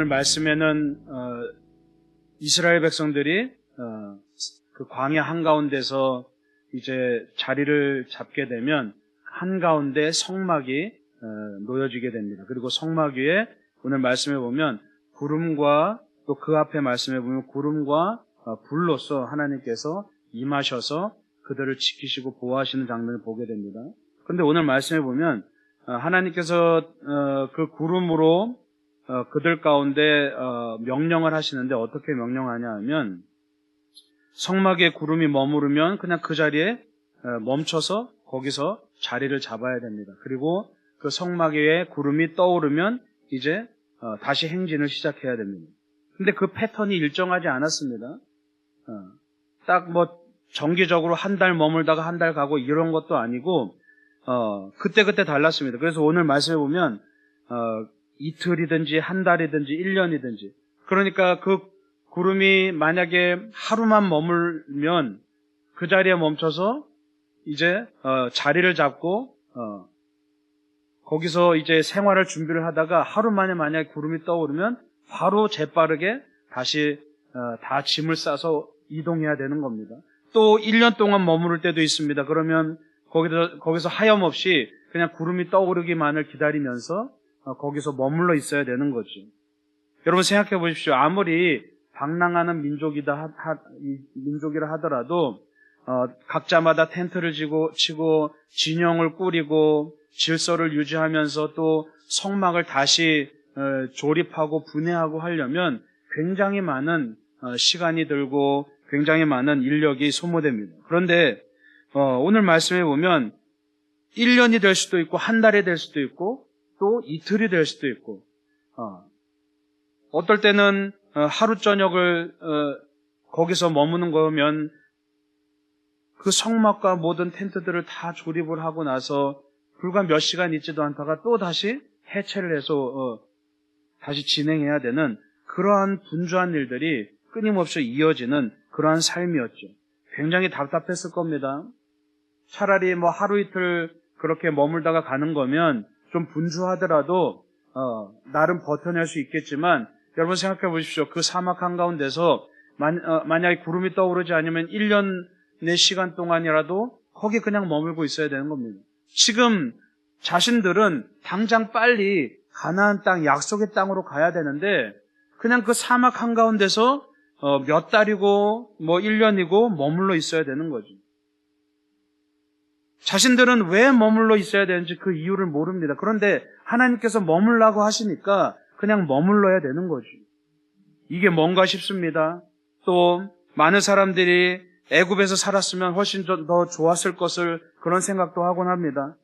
말씀에는 이스라엘 백성들이 그 광야 한가운데서 이제 자리를 잡게 되면 한가운데 성막이 놓여지게 됩니다. 그리고 성막 위에 오늘 말씀에 보면 구름과 또 그 앞에 말씀에 보면 구름과 불로서 하나님께서 임하셔서 그들을 지키시고 보호하시는 장면을 보게 됩니다. 그런데 오늘 말씀에 보면 하나님께서 그 구름으로 그들 가운데 명령을 하시는데 어떻게 명령하냐 하면 성막에 구름이 머무르면 그냥 그 자리에 멈춰서 거기서 자리를 잡아야 됩니다. 그리고 그 성막 위에 구름이 떠오르면 이제 다시 행진을 시작해야 됩니다. 근데 그 패턴이 일정하지 않았습니다. 딱 뭐 정기적으로 한 달 머물다가 한 달 가고 이런 것도 아니고 그때그때 달랐습니다. 그래서 오늘 말씀해 보면 이틀이든지 한 달이든지 1년이든지 그러니까 그 구름이 만약에 하루만 머물면 그 자리에 멈춰서 이제 자리를 잡고 거기서 이제 생활을 준비를 하다가 하루 만에 만약에 구름이 떠오르면 바로 재빠르게 다시 다 짐을 싸서 이동해야 되는 겁니다. 또 1년 동안 머무를 때도 있습니다. 그러면 거기서 하염없이 그냥 구름이 떠오르기만을 기다리면서 거기서 머물러 있어야 되는 거죠. 여러분 생각해 보십시오. 아무리 방랑하는 민족이라 하더라도 각자마다 텐트를 치고 진영을 꾸리고 질서를 유지하면서 또 성막을 다시 조립하고 분해하고 하려면 굉장히 많은 시간이 들고 굉장히 많은 인력이 소모됩니다. 그런데 오늘 말씀에 보면 1년이 될 수도 있고 한 달이 될 수도 있고 또 이틀이 될 수도 있고 어떨 때는 하루 저녁을 거기서 머무는 거면 그 성막과 모든 텐트들을 다 조립을 하고 나서 불과 몇 시간 있지도 않다가 또 다시 해체를 해서 다시 진행해야 되는 그러한 분주한 일들이 끊임없이 이어지는 그러한 삶이었죠. 굉장히 답답했을 겁니다. 차라리 뭐 하루 이틀 그렇게 머물다가 가는 거면 좀 분주하더라도 나름 버텨낼 수 있겠지만 여러분 생각해 보십시오. 그 사막 한가운데서 만약에 구름이 떠오르지 않으면 1년의 시간 동안이라도 거기 그냥 머물고 있어야 되는 겁니다. 지금 자신들은 당장 빨리 가나안 땅, 약속의 땅으로 가야 되는데 그냥 그 사막 한가운데서 몇 달이고 뭐 1년이고 머물러 있어야 되는 거죠. 자신들은 왜 머물러 있어야 되는지 그 이유를 모릅니다. 그런데 하나님께서 머물라고 하시니까 그냥 머물러야 되는 거죠. 이게 뭔가 싶습니다. 또 많은 사람들이 애굽에서 살았으면 훨씬 더 좋았을 것을 그런 생각도 하곤 합니다.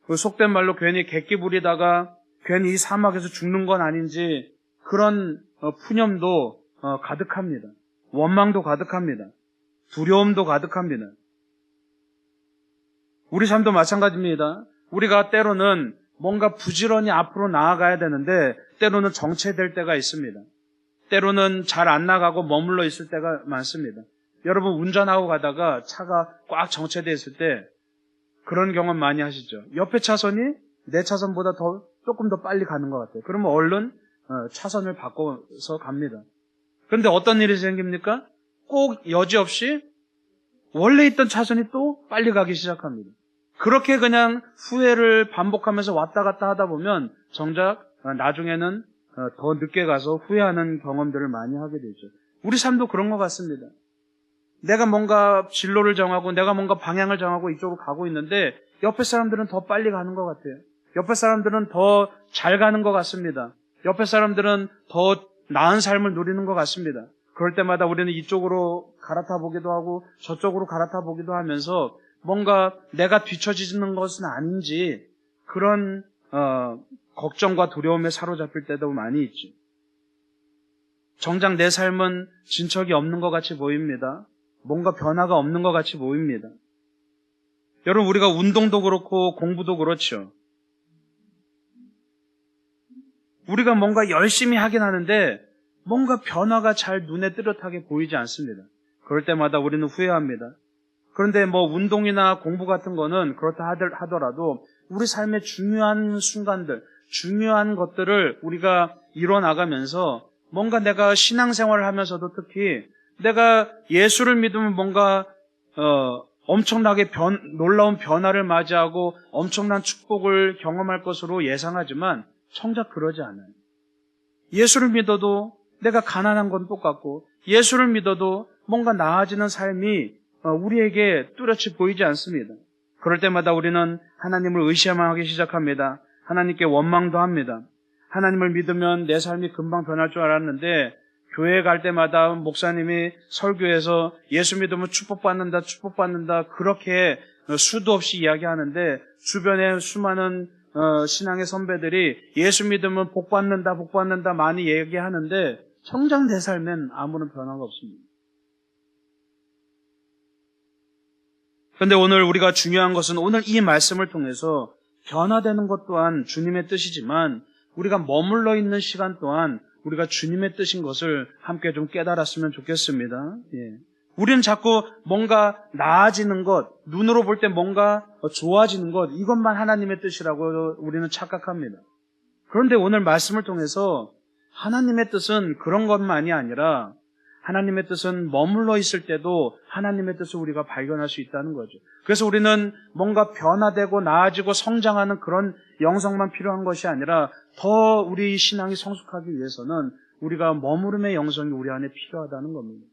그 속된 말로 괜히 객기 부리다가 괜히 이 사막에서 죽는 건 아닌지 그런 푸념도 가득합니다. 원망도 가득합니다. 두려움도 가득합니다. 우리 삶도 마찬가지입니다. 우리가 때로는 뭔가 부지런히 앞으로 나아가야 되는데 때로는 정체될 때가 있습니다. 때로는 잘 안 나가고 머물러 있을 때가 많습니다. 여러분 운전하고 가다가 차가 꽉 정체되어 있을 때 그런 경험 많이 하시죠. 옆에 차선이 내 차선보다 조금 더 빨리 가는 것 같아요. 그러면 얼른 차선을 바꿔서 갑니다. 그런데 어떤 일이 생깁니까? 꼭 여지없이 원래 있던 차선이 또 빨리 가기 시작합니다. 그렇게 그냥 후회를 반복하면서 왔다 갔다 하다 보면 정작 나중에는 더 늦게 가서 후회하는 경험들을 많이 하게 되죠. 우리 삶도 그런 것 같습니다. 내가 뭔가 진로를 정하고 내가 뭔가 방향을 정하고 이쪽으로 가고 있는데 옆에 사람들은 더 빨리 가는 것 같아요. 옆에 사람들은 더 잘 가는 것 같습니다. 옆에 사람들은 더 나은 삶을 누리는 것 같습니다. 그럴 때마다 우리는 이쪽으로 갈아타 보기도 하고 저쪽으로 갈아타 보기도 하면서 뭔가 내가 뒤처지는 것은 아닌지 그런 걱정과 두려움에 사로잡힐 때도 많이 있죠. 정작 내 삶은 진척이 없는 것 같이 보입니다. 뭔가 변화가 없는 것 같이 보입니다. 여러분 우리가 운동도 그렇고 공부도 그렇죠. 우리가 뭔가 열심히 하긴 하는데 뭔가 변화가 잘 눈에 뚜렷하게 보이지 않습니다. 그럴 때마다 우리는 후회합니다. 그런데 뭐 운동이나 공부 같은 거는 그렇다 하더라도 우리 삶의 중요한 순간들, 중요한 것들을 우리가 이뤄나가면서 뭔가 내가 신앙생활을 하면서도 특히 내가 예수를 믿으면 뭔가 엄청나게 놀라운 변화를 맞이하고 엄청난 축복을 경험할 것으로 예상하지만 정작 그러지 않아요. 예수를 믿어도 내가 가난한 건 똑같고 예수를 믿어도 뭔가 나아지는 삶이 우리에게 뚜렷이 보이지 않습니다. 그럴 때마다 우리는 하나님을 의심하기 시작합니다. 하나님께 원망도 합니다. 하나님을 믿으면 내 삶이 금방 변할 줄 알았는데 교회에 갈 때마다 목사님이 설교에서 예수 믿으면 축복받는다 그렇게 수도 없이 이야기하는데 주변에 수많은 신앙의 선배들이 예수 믿으면 복받는다 많이 얘기하는데 정작 내 삶엔 아무런 변화가 없습니다. 그런데 오늘 우리가 중요한 것은 오늘 이 말씀을 통해서 변화되는 것 또한 주님의 뜻이지만 우리가 머물러 있는 시간 동안 우리가 주님의 뜻인 것을 함께 좀 깨달았으면 좋겠습니다. 예. 우리는 자꾸 뭔가 나아지는 것, 눈으로 볼 때 뭔가 좋아지는 것, 이것만 하나님의 뜻이라고 우리는 착각합니다. 그런데 오늘 말씀을 통해서 하나님의 뜻은 그런 것만이 아니라 하나님의 뜻은 머물러 있을 때도 하나님의 뜻을 우리가 발견할 수 있다는 거죠. 그래서 우리는 뭔가 변화되고 나아지고 성장하는 그런 영성만 필요한 것이 아니라 더 우리 신앙이 성숙하기 위해서는 우리가 머무름의 영성이 우리 안에 필요하다는 겁니다.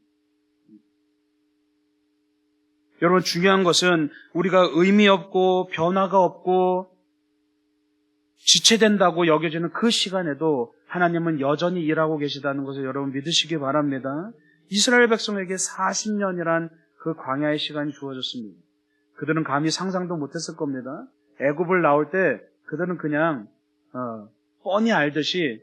여러분, 중요한 것은 우리가 의미 없고 변화가 없고 지체된다고 여겨지는 그 시간에도 하나님은 여전히 일하고 계시다는 것을 여러분 믿으시기 바랍니다. 이스라엘 백성에게 40년이란 그 광야의 시간이 주어졌습니다. 그들은 감히 상상도 못했을 겁니다. 애굽을 나올 때 그들은 그냥 뻔히 알듯이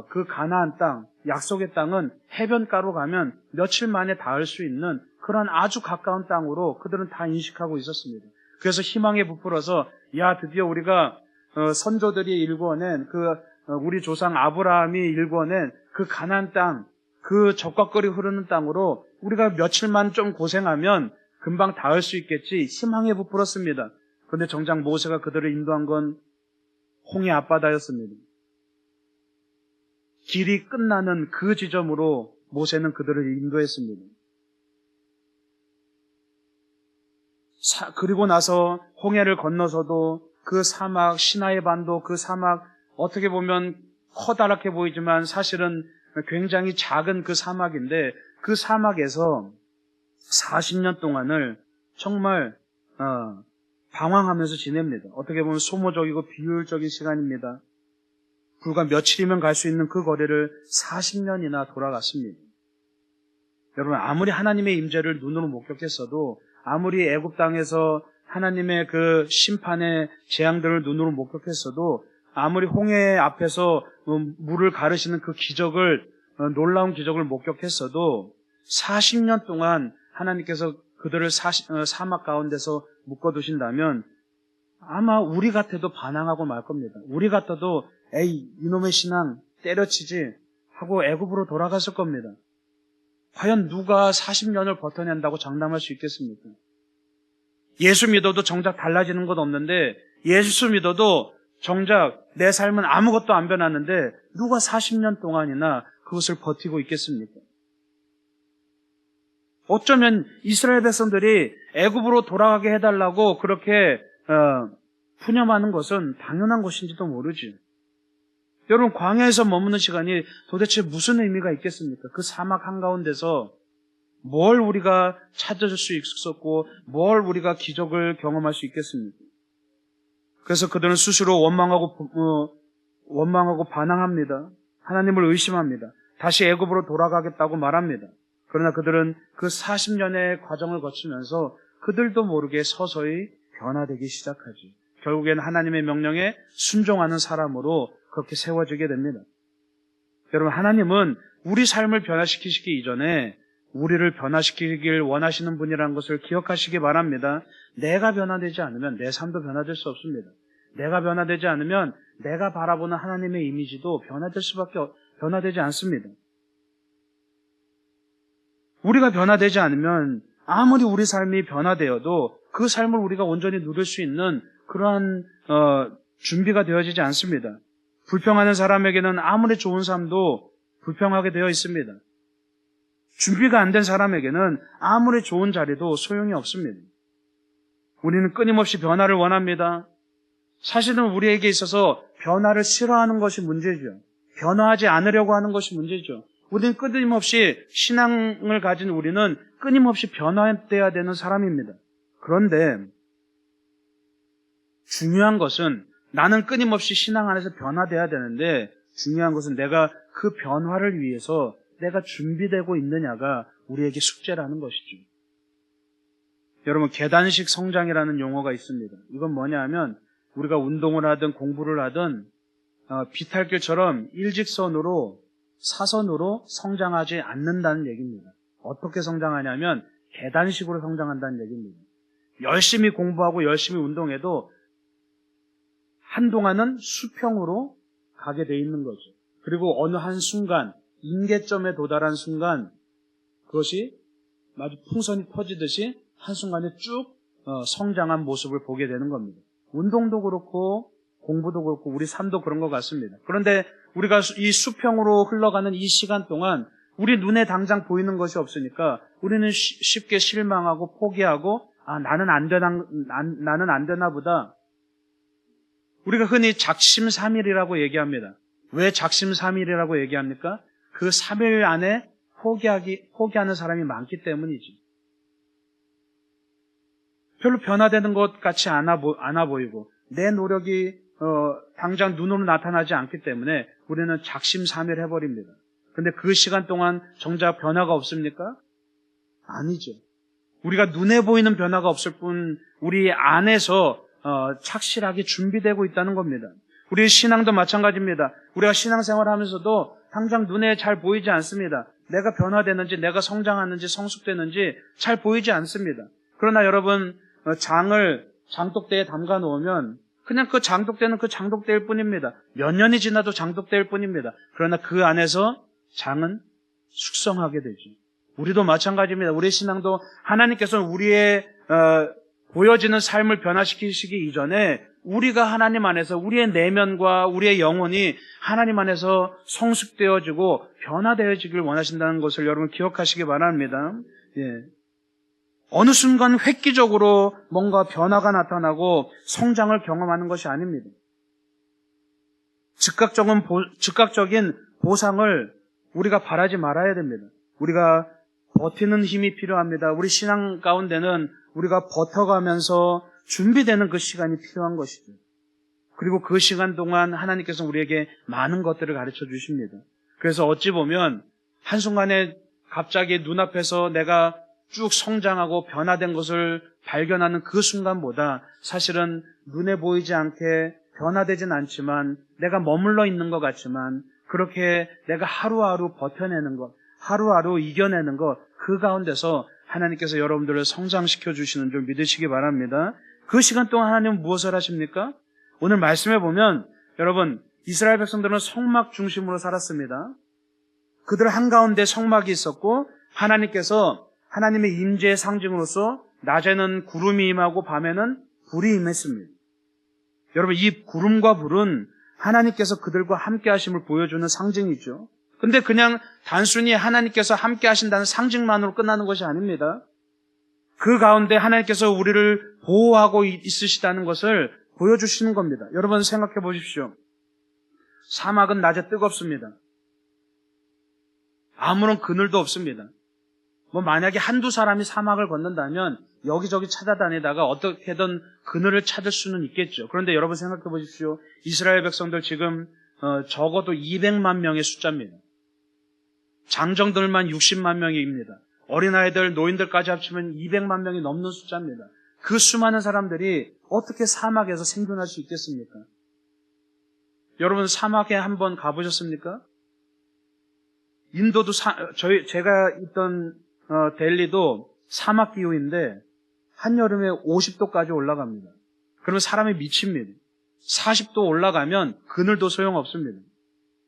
그 가나안 땅, 약속의 땅은 해변가로 가면 며칠 만에 닿을 수 있는 그런 아주 가까운 땅으로 그들은 다 인식하고 있었습니다. 그래서 희망에 부풀어서 드디어 우리가 선조들이 일궈낸 우리 조상 아브라함이 일궈낸 그 가나안 땅, 그 적과거리 흐르는 땅으로 우리가 며칠만 좀 고생하면 금방 닿을 수 있겠지 희망에 부풀었습니다. 그런데 정작 모세가 그들을 인도한 건 홍해 앞바다였습니다. 길이 끝나는 그 지점으로 모세는 그들을 인도했습니다. 그리고 나서 홍해를 건너서도 그 사막, 시나이 반도 그 사막, 어떻게 보면 커다랗게 보이지만 사실은 굉장히 작은 그 사막인데 그 사막에서 40년 동안을 정말 방황하면서 지냅니다. 어떻게 보면 소모적이고 비효율적인 시간입니다. 불과 며칠이면 갈 수 있는 그 거리를 40년이나 돌아갔습니다. 여러분, 아무리 하나님의 임재를 눈으로 목격했어도 아무리 애굽 땅에서 하나님의 그 심판의 재앙들을 눈으로 목격했어도 아무리 홍해 앞에서 물을 가르시는 그 기적을 놀라운 기적을 목격했어도 40년 동안 하나님께서 그들을 사막 가운데서 묶어두신다면 아마 우리 같아도 반항하고 말 겁니다. 우리 같아도 에이 이놈의 신앙 때려치지 하고 애굽으로 돌아갔을 겁니다. 과연 누가 40년을 버텨낸다고 장담할 수 있겠습니까? 예수 믿어도 정작 달라지는 것 없는데 예수 믿어도 정작 내 삶은 아무것도 안 변하는데 누가 40년 동안이나 그것을 버티고 있겠습니까? 어쩌면 이스라엘 백성들이 애굽으로 돌아가게 해달라고 그렇게 푸념하는 것은 당연한 것인지도 모르지. 여러분, 광야에서 머무는 시간이 도대체 무슨 의미가 있겠습니까? 그 사막 한가운데서 뭘 우리가 찾아줄 수 있었고 뭘 우리가 기적을 경험할 수 있겠습니까? 그래서 그들은 스스로 원망하고 반항합니다. 하나님을 의심합니다. 다시 애굽으로 돌아가겠다고 말합니다. 그러나 그들은 그 40년의 과정을 거치면서 그들도 모르게 서서히 변화되기 시작하지. 결국에는 하나님의 명령에 순종하는 사람으로 그렇게 세워지게 됩니다. 여러분, 하나님은 우리 삶을 변화시키시기 이전에 우리를 변화시키길 원하시는 분이라는 것을 기억하시기 바랍니다. 내가 변화되지 않으면 내 삶도 변화될 수 없습니다. 내가 변화되지 않으면 내가 바라보는 하나님의 이미지도 변화되지 않습니다. 우리가 변화되지 않으면 아무리 우리 삶이 변화되어도 그 삶을 우리가 온전히 누릴 수 있는 그러한 준비가 되어지지 않습니다. 불평하는 사람에게는 아무리 좋은 삶도 불평하게 되어 있습니다. 준비가 안 된 사람에게는 아무리 좋은 자리도 소용이 없습니다. 우리는 끊임없이 변화를 원합니다. 사실은 우리에게 있어서 변화를 싫어하는 것이 문제죠. 변화하지 않으려고 하는 것이 문제죠. 우리는 끊임없이 신앙을 가진 우리는 끊임없이 변화되어야 되는 사람입니다. 그런데 중요한 것은 나는 끊임없이 신앙 안에서 변화되어야 되는데 중요한 것은 내가 그 변화를 위해서 내가 준비되고 있느냐가 우리에게 숙제라는 것이죠. 여러분, 계단식 성장이라는 용어가 있습니다. 이건 뭐냐 하면 우리가 운동을 하든 공부를 하든 비탈길처럼 일직선으로 사선으로 성장하지 않는다는 얘기입니다. 어떻게 성장하냐면 계단식으로 성장한다는 얘기입니다. 열심히 공부하고 열심히 운동해도 한동안은 수평으로 가게 돼 있는 거죠. 그리고 어느 한순간 임계점에 도달한 순간 그것이 마치 풍선이 터지듯이 한순간에 쭉 성장한 모습을 보게 되는 겁니다. 운동도 그렇고 공부도 그렇고 우리 삶도 그런 것 같습니다. 그런데 우리가 이 수평으로 흘러가는 이 시간 동안 우리 눈에 당장 보이는 것이 없으니까 우리는 쉽게 실망하고 포기하고 나는 안 되나 보다. 우리가 흔히 작심삼일이라고 얘기합니다. 왜 작심삼일이라고 얘기합니까? 그 3일 안에 포기하는 사람이 많기 때문이지. 별로 변화되는 것 같이 않아 보이고 내 노력이 당장 눈으로 나타나지 않기 때문에 우리는 작심삼일 해버립니다. 근데 그 시간 동안 정작 변화가 없습니까? 아니죠. 우리가 눈에 보이는 변화가 없을 뿐 우리 안에서 착실하게 준비되고 있다는 겁니다. 우리 신앙도 마찬가지입니다. 우리가 신앙생활을 하면서도 당장 눈에 잘 보이지 않습니다. 내가 변화되는지 내가 성장하는지 성숙되는지 잘 보이지 않습니다. 그러나 여러분 장을 장독대에 담가 놓으면 그냥 그 장독대는 그 장독대일 뿐입니다. 몇 년이 지나도 장독대일 뿐입니다. 그러나 그 안에서 장은 숙성하게 되죠. 우리도 마찬가지입니다. 우리의 신앙도 하나님께서는 우리의 보여지는 삶을 변화시키시기 이전에 우리가 하나님 안에서 우리의 내면과 우리의 영혼이 하나님 안에서 성숙되어지고 변화되어지길 원하신다는 것을 여러분 기억하시기 바랍니다. 예. 어느 순간 획기적으로 뭔가 변화가 나타나고 성장을 경험하는 것이 아닙니다. 즉각적인 보상을 우리가 바라지 말아야 됩니다. 우리가 버티는 힘이 필요합니다. 우리 신앙 가운데는 우리가 버텨가면서 준비되는 그 시간이 필요한 것이죠. 그리고 그 시간 동안 하나님께서 우리에게 많은 것들을 가르쳐 주십니다. 그래서 어찌 보면 한순간에 갑자기 눈앞에서 내가 쭉 성장하고 변화된 것을 발견하는 그 순간보다 사실은 눈에 보이지 않게 변화되진 않지만 내가 머물러 있는 것 같지만 그렇게 내가 하루하루 버텨내는 것, 하루하루 이겨내는 것, 그 가운데서 하나님께서 여러분들을 성장시켜 주시는 줄 믿으시기 바랍니다. 그 시간 동안 하나님은 무엇을 하십니까? 오늘 말씀해 보면 여러분 이스라엘 백성들은 성막 중심으로 살았습니다. 그들 한가운데 성막이 있었고 하나님께서 하나님의 임재의 상징으로서 낮에는 구름이 임하고 밤에는 불이 임했습니다. 여러분 이 구름과 불은 하나님께서 그들과 함께 하심을 보여주는 상징이죠. 근데 그냥 단순히 하나님께서 함께 하신다는 상징만으로 끝나는 것이 아닙니다. 그 가운데 하나님께서 우리를 보호하고 있으시다는 것을 보여주시는 겁니다. 여러분 생각해 보십시오. 사막은 낮에 뜨겁습니다. 아무런 그늘도 없습니다. 만약에 한두 사람이 사막을 걷는다면 여기저기 찾아다니다가 어떻게든 그늘을 찾을 수는 있겠죠. 그런데 여러분 생각해 보십시오. 이스라엘 백성들 지금 적어도 200만 명의 숫자입니다. 장정들만 60만 명입니다. 어린아이들, 노인들까지 합치면 200만 명이 넘는 숫자입니다. 그 수많은 사람들이 어떻게 사막에서 생존할 수 있겠습니까? 여러분 사막에 한번 가보셨습니까? 인도도 제가 있던 델리도 사막 기후인데 한여름에 50도까지 올라갑니다. 그러면 사람이 미칩니다. 40도 올라가면 그늘도 소용없습니다.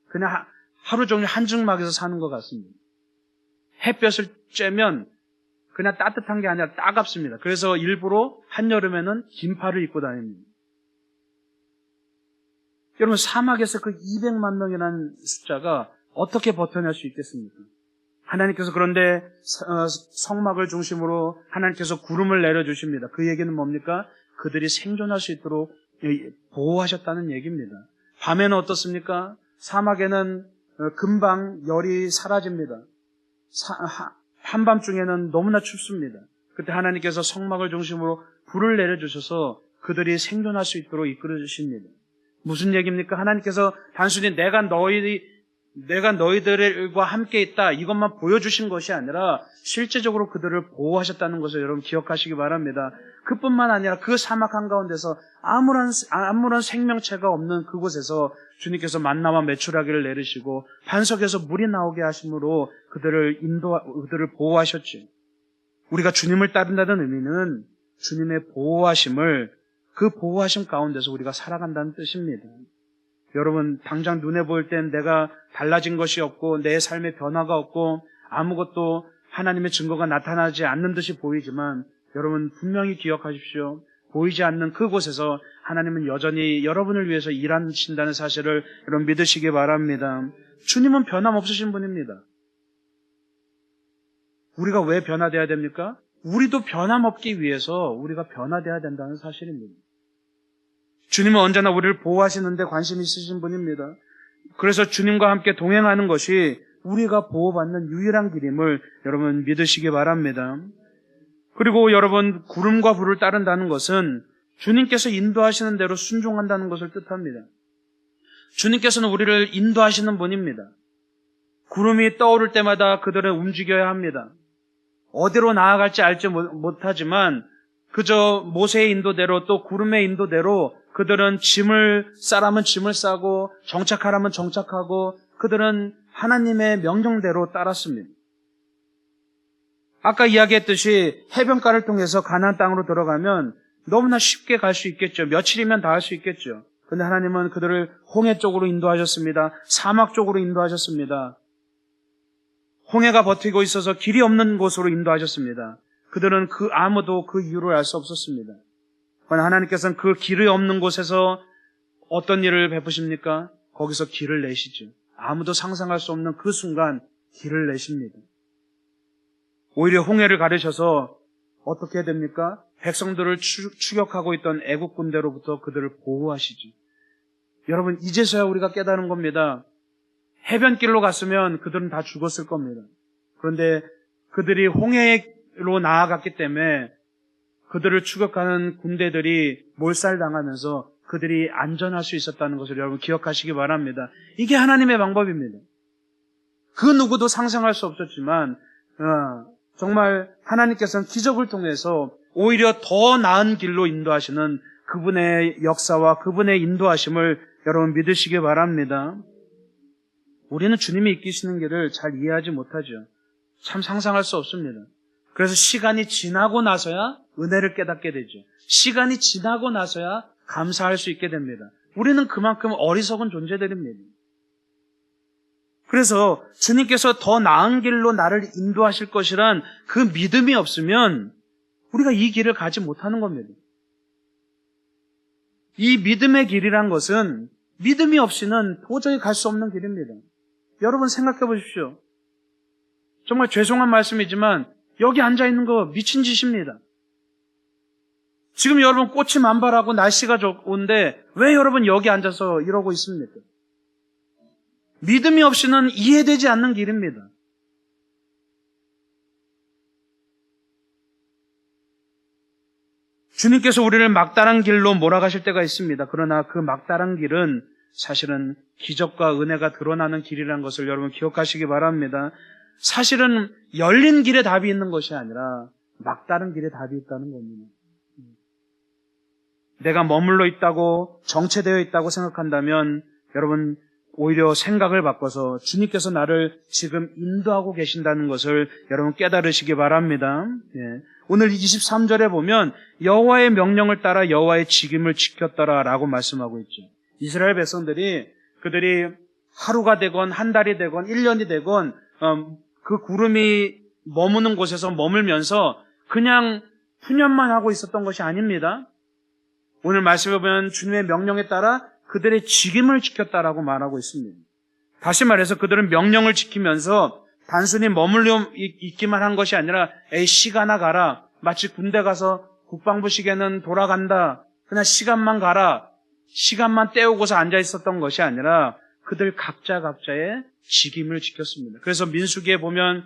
그냥 하루 종일 한증막에서 사는 것 같습니다. 햇볕을 쬐면 그냥 따뜻한 게 아니라 따갑습니다. 그래서 일부러 한여름에는 긴팔을 입고 다닙니다. 여러분 사막에서 그 200만 명이라는 숫자가 어떻게 버텨낼 수 있겠습니까? 하나님께서 그런데 성막을 중심으로 하나님께서 구름을 내려주십니다. 그 얘기는 뭡니까? 그들이 생존할 수 있도록 보호하셨다는 얘기입니다. 밤에는 어떻습니까? 사막에는 금방 열이 사라집니다. 한밤중에는 너무나 춥습니다. 그때 하나님께서 성막을 중심으로 불을 내려주셔서 그들이 생존할 수 있도록 이끌어 주십니다. 무슨 얘기입니까? 하나님께서 단순히 내가 너희들과 함께 있다 이것만 보여주신 것이 아니라 실제적으로 그들을 보호하셨다는 것을 여러분 기억하시기 바랍니다. 그뿐만 아니라 그 사막 한가운데서 아무런 생명체가 없는 그곳에서 주님께서 만나와 메추라기를 내리시고 반석에서 물이 나오게 하심으로 그들을 보호하셨지. 우리가 주님을 따른다는 의미는 주님의 보호하심을 그 보호하심 가운데서 우리가 살아간다는 뜻입니다. 여러분 당장 눈에 보일 땐 내가 달라진 것이 없고 내 삶의 변화가 없고 아무것도 하나님의 증거가 나타나지 않는 듯이 보이지만 여러분 분명히 기억하십시오. 보이지 않는 그곳에서 하나님은 여전히 여러분을 위해서 일하신다는 사실을 여러분 믿으시기 바랍니다. 주님은 변함없으신 분입니다. 우리가 왜 변화돼야 됩니까? 우리도 변함없기 위해서 우리가 변화돼야 된다는 사실입니다. 주님은 언제나 우리를 보호하시는데 관심이 있으신 분입니다. 그래서 주님과 함께 동행하는 것이 우리가 보호받는 유일한 길임을 여러분 믿으시기 바랍니다. 그리고 여러분 구름과 불을 따른다는 것은 주님께서 인도하시는 대로 순종한다는 것을 뜻합니다. 주님께서는 우리를 인도하시는 분입니다. 구름이 떠오를 때마다 그들은 움직여야 합니다. 어디로 나아갈지 알지 못하지만 그저 모세의 인도대로 또 구름의 인도대로 그들은 싸라면 짐을 싸고 정착하라면 정착하고 그들은 하나님의 명령대로 따랐습니다. 아까 이야기했듯이 해변가를 통해서 가나안 땅으로 들어가면 너무나 쉽게 갈 수 있겠죠. 며칠이면 다 할 수 있겠죠. 그런데 하나님은 그들을 홍해 쪽으로 인도하셨습니다. 사막 쪽으로 인도하셨습니다. 홍해가 버티고 있어서 길이 없는 곳으로 인도하셨습니다. 그들은 아무도 그 이유를 알 수 없었습니다. 그러나 하나님께서는 그 길이 없는 곳에서 어떤 일을 베푸십니까? 거기서 길을 내시죠. 아무도 상상할 수 없는 그 순간 길을 내십니다. 오히려 홍해를 가르셔서 어떻게 해야 됩니까? 백성들을 추격하고 있던 애국 군대로부터 그들을 보호하시죠. 여러분 이제서야 우리가 깨달은 겁니다. 해변길로 갔으면 그들은 다 죽었을 겁니다. 그런데 그들이 홍해로 나아갔기 때문에 그들을 추격하는 군대들이 몰살당하면서 그들이 안전할 수 있었다는 것을 여러분 기억하시기 바랍니다. 이게 하나님의 방법입니다. 그 누구도 상상할 수 없었지만 정말 하나님께서는 기적을 통해서 오히려 더 나은 길로 인도하시는 그분의 역사와 그분의 인도하심을 여러분 믿으시기 바랍니다. 우리는 주님이 이끄시는 길을 잘 이해하지 못하죠. 참 상상할 수 없습니다. 그래서 시간이 지나고 나서야 은혜를 깨닫게 되죠. 시간이 지나고 나서야 감사할 수 있게 됩니다. 우리는 그만큼 어리석은 존재들입니다. 그래서 주님께서 더 나은 길로 나를 인도하실 것이란 그 믿음이 없으면 우리가 이 길을 가지 못하는 겁니다. 이 믿음의 길이란 것은 믿음이 없이는 도저히 갈 수 없는 길입니다. 여러분 생각해 보십시오. 정말 죄송한 말씀이지만 여기 앉아있는 거 미친 짓입니다. 지금 여러분 꽃이 만발하고 날씨가 좋은데 왜 여러분 여기 앉아서 이러고 있습니까? 믿음이 없이는 이해되지 않는 길입니다. 주님께서 우리를 막다른 길로 몰아가실 때가 있습니다. 그러나 그 막다른 길은 사실은 기적과 은혜가 드러나는 길이라는 것을 여러분 기억하시기 바랍니다. 사실은 열린 길에 답이 있는 것이 아니라 막다른 길에 답이 있다는 겁니다. 내가 머물러 있다고 정체되어 있다고 생각한다면 여러분 오히려 생각을 바꿔서 주님께서 나를 지금 인도하고 계신다는 것을 여러분 깨달으시기 바랍니다. 오늘 23절에 보면 여호와의 명령을 따라 여호와의 직임을 지켰더라라고 말씀하고 있죠. 이스라엘 백성들이 그들이 하루가 되건 한 달이 되건 1년이 되건 그 구름이 머무는 곳에서 머물면서 그냥 푸념만 하고 있었던 것이 아닙니다. 오늘 말씀해 보면 주님의 명령에 따라 그들의 직임을 지켰다라고 말하고 있습니다. 다시 말해서 그들은 명령을 지키면서 단순히 머물러 있기만 한 것이 아니라 시간아 가라. 마치 군대 가서 국방부 시계는 돌아간다. 그냥 시간만 가라. 시간만 때우고서 앉아 있었던 것이 아니라 그들 각자의 직임을 지켰습니다. 그래서 민수기에 보면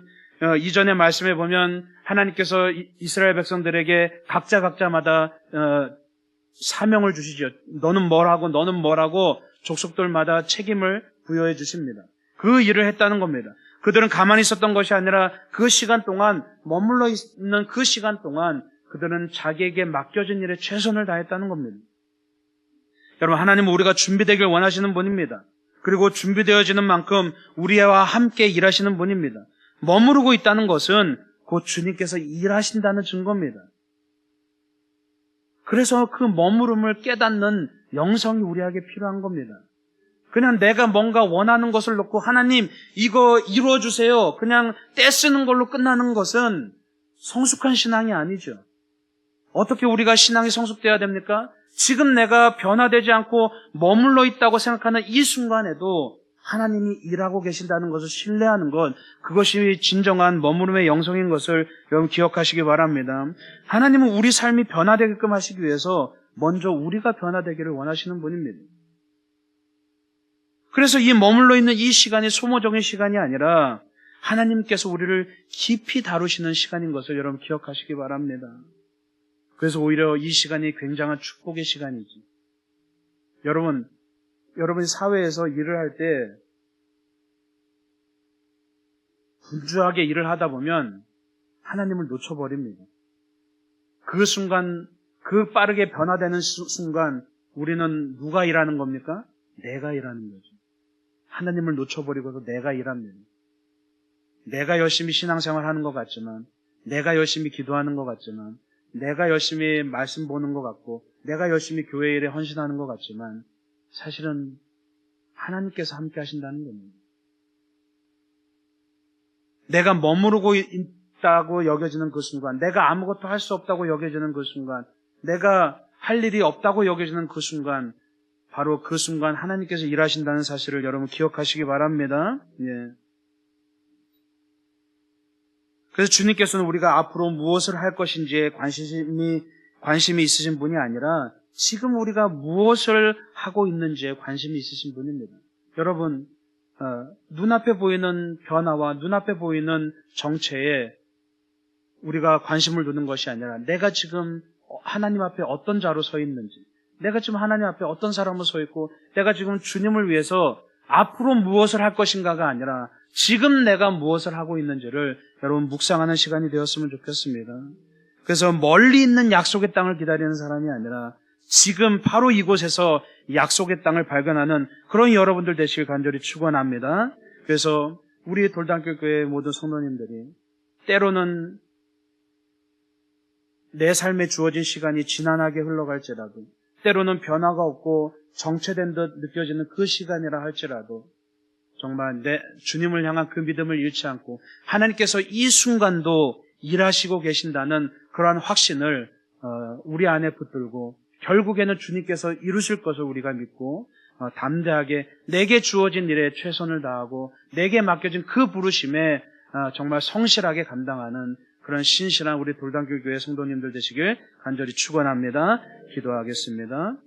이전의 말씀에 보면 하나님께서 이스라엘 백성들에게 각자마다 사명을 주시죠. 너는 뭘 하고 너는 뭘 하고 족속들마다 책임을 부여해 주십니다. 그 일을 했다는 겁니다. 그들은 가만히 있었던 것이 아니라 그 시간 동안 머물러 있는 그 시간 동안 그들은 자기에게 맡겨진 일에 최선을 다했다는 겁니다. 여러분, 하나님은 우리가 준비되길 원하시는 분입니다. 그리고 준비되어지는 만큼 우리와 함께 일하시는 분입니다. 머무르고 있다는 것은 곧 주님께서 일하신다는 증거입니다. 그래서 그 머무름을 깨닫는 영성이 우리에게 필요한 겁니다. 그냥 내가 뭔가 원하는 것을 놓고 하나님 이거 이루어주세요. 그냥 떼쓰는 걸로 끝나는 것은 성숙한 신앙이 아니죠. 어떻게 우리가 신앙이 성숙되어야 됩니까? 지금 내가 변화되지 않고 머물러 있다고 생각하는 이 순간에도 하나님이 일하고 계신다는 것을 신뢰하는 것, 그것이 진정한 머무름의 영성인 것을 여러분 기억하시기 바랍니다. 하나님은 우리 삶이 변화되게끔 하시기 위해서 먼저 우리가 변화되기를 원하시는 분입니다. 그래서 이 머물러 있는 이 시간이 소모적인 시간이 아니라 하나님께서 우리를 깊이 다루시는 시간인 것을 여러분 기억하시기 바랍니다. 그래서 오히려 이 시간이 굉장한 축복의 시간이지. 여러분이 사회에서 일을 할 때 분주하게 일을 하다 보면 하나님을 놓쳐버립니다. 그 순간, 그 빠르게 변화되는 순간 우리는 누가 일하는 겁니까? 내가 일하는 거죠. 하나님을 놓쳐버리고서 내가 일합니다. 내가 열심히 신앙생활 하는 것 같지만, 내가 열심히 기도하는 것 같지만, 내가 열심히 말씀 보는 것 같고, 내가 열심히 교회 일에 헌신하는 것 같지만 사실은 하나님께서 함께 하신다는 겁니다. 내가 머무르고 있다고 여겨지는 그 순간, 내가 아무것도 할 수 없다고 여겨지는 그 순간, 내가 할 일이 없다고 여겨지는 그 순간, 바로 그 순간 하나님께서 일하신다는 사실을 여러분 기억하시기 바랍니다. 예. 그래서 주님께서는 우리가 앞으로 무엇을 할 것인지에 관심이 있으신 분이 아니라 지금 우리가 무엇을 하고 있는지에 관심이 있으신 분입니다. 여러분, 눈앞에 보이는 변화와 눈앞에 보이는 정체에 우리가 관심을 두는 것이 아니라 내가 지금 하나님 앞에 어떤 자로 서 있는지, 내가 지금 하나님 앞에 어떤 사람으로 서 있고, 내가 지금 주님을 위해서 앞으로 무엇을 할 것인가가 아니라 지금 내가 무엇을 하고 있는지를 여러분 묵상하는 시간이 되었으면 좋겠습니다. 그래서 멀리 있는 약속의 땅을 기다리는 사람이 아니라 지금 바로 이곳에서 약속의 땅을 발견하는 그런 여러분들 되시길 간절히 축원합니다. 그래서 우리 돌담교회 모든 성도님들이 때로는 내 삶에 주어진 시간이 지난하게 흘러갈지라도, 때로는 변화가 없고 정체된 듯 느껴지는 그 시간이라 할지라도 정말 내 주님을 향한 그 믿음을 잃지 않고 하나님께서 이 순간도 일하시고 계신다는 그러한 확신을 우리 안에 붙들고 결국에는 주님께서 이루실 것을 우리가 믿고 담대하게 내게 주어진 일에 최선을 다하고 내게 맡겨진 그 부르심에 정말 성실하게 감당하는 그런 신실한 우리 돌담교회 성도님들 되시길 간절히 축원합니다. 기도하겠습니다.